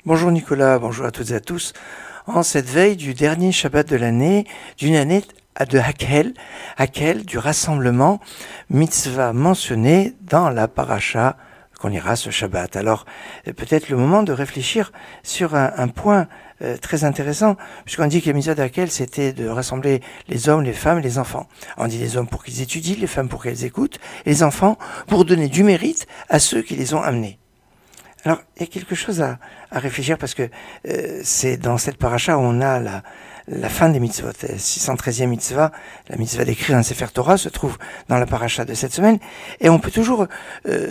Bonjour Nicolas, bonjour à toutes et à tous. En cette veille du dernier Shabbat de l'année, d'une année de Hakel, du rassemblement, mitzvah mentionné dans la paracha qu'on lira ce Shabbat. Alors, peut-être le moment de réfléchir sur un point très intéressant, puisqu'on dit que la mitzvah de Hakel, c'était de rassembler les hommes, les femmes et les enfants. On dit les hommes pour qu'ils étudient, les femmes pour qu'elles écoutent, et les enfants pour donner du mérite à ceux qui les ont amenés. Alors, il y a quelque chose à réfléchir parce que c'est dans cette paracha où on a la fin des mitzvot. 613e mitzvah, la mitzvah d'écrire un Sefer Torah, se trouve dans la paracha de cette semaine. Et on peut toujours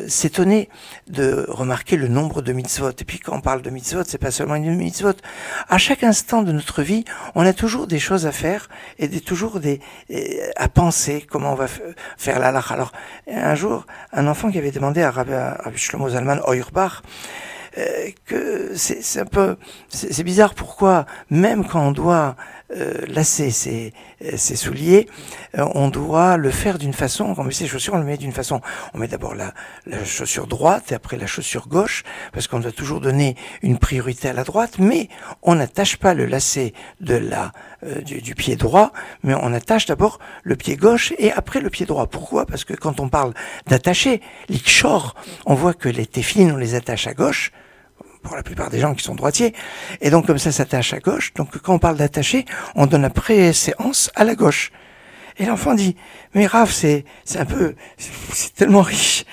s'étonner de remarquer le nombre de mitzvot. Et puis quand on parle de mitzvot, c'est pas seulement une mitzvot. À chaque instant de notre vie, on a toujours des choses à faire et toujours à penser comment on va faire la halakha. Alors, un jour, un enfant qui avait demandé à Rabbi Shlomo Zalman Auerbach que c'est bizarre, pourquoi même quand on doit lasser ses souliers, on doit le faire d'une façon. Quand on met ses chaussures, on le met d'une façon. On met d'abord la chaussure droite et après la chaussure gauche, parce qu'on doit toujours donner une priorité à la droite, mais on n'attache pas le lacet du pied droit, mais on attache d'abord le pied gauche et après le pied droit. Pourquoi? Parce que quand on parle d'attacher, l'ikshor, on voit que les téfilines, on les attache à gauche, pour la plupart des gens qui sont droitiers, et donc comme ça s'attache à gauche. Donc quand on parle d'attacher, on donne la préséance à la gauche. Et l'enfant dit, mais Rav, c'est tellement riche,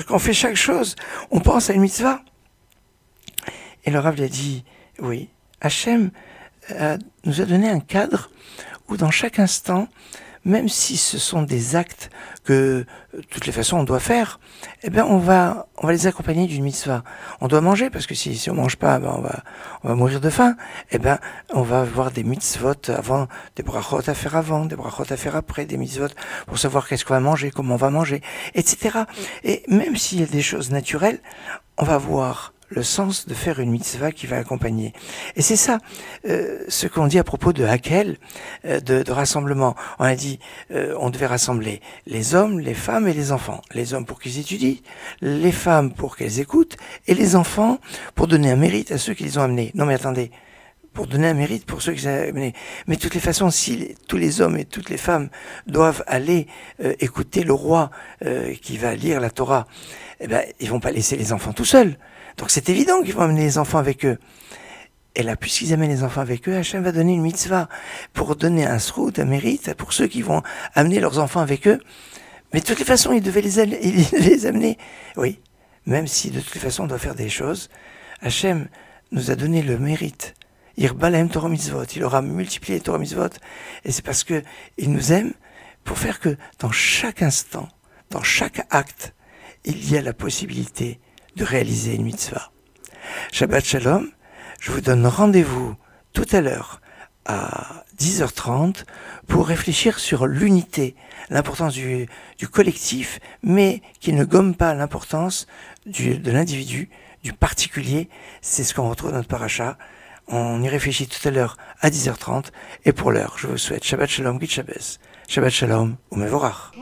qu'on fait chaque chose, on pense à une mitzvah. Et le Rav lui a dit, oui, Hachem nous a donné un cadre où dans chaque instant, même si ce sont des actes que, de toutes les façons, on doit faire, eh bien, on va les accompagner d'une mitzvah. On doit manger, parce que si on mange pas, ben on va mourir de faim. Eh bien, on va avoir des mitzvot avant, des brachot à faire avant, des brachot à faire après, des mitzvot pour savoir qu'est-ce qu'on va manger, comment on va manger, etc. Et même s'il y a des choses naturelles, on va voir le sens de faire une mitzvah qui va accompagner. Et c'est ça, ce qu'on dit à propos de Hakel, de rassemblement. On a dit, on devait rassembler les hommes, les femmes et les enfants. Les hommes pour qu'ils étudient, les femmes pour qu'elles écoutent, et les enfants pour donner un mérite à ceux qui les ont amenés. Non mais attendez, pour donner un mérite pour ceux qui les ont amenés. Mais de toutes les façons, si tous les hommes et toutes les femmes doivent aller écouter le roi qui va lire la Torah, eh ben, ils vont pas laisser les enfants tout seuls. Donc c'est évident qu'ils vont amener les enfants avec eux. Et là, puisqu'ils amènent les enfants avec eux, Hachem va donner une mitzvah pour donner un srout, un mérite pour ceux qui vont amener leurs enfants avec eux. Mais de toutes les façons, ils devaient les amener. Oui, même si de toutes les façons on doit faire des choses, Hachem nous a donné le mérite. Irbalem Torah Mitzvot, il aura multiplié les Torah Mitzvot. Et c'est parce que il nous aime pour faire que dans chaque instant, dans chaque acte, il y a la possibilité de réaliser une mitzvah. Shabbat Shalom, je vous donne rendez-vous tout à l'heure à 10h30 pour réfléchir sur l'unité, l'importance du collectif, mais qui ne gomme pas l'importance de l'individu, du particulier. C'est ce qu'on retrouve dans notre paracha. On y réfléchit tout à l'heure à 10h30. Et pour l'heure, je vous souhaite Shabbat Shalom, Git Shabbos. Shabbat Shalom, Umevorach.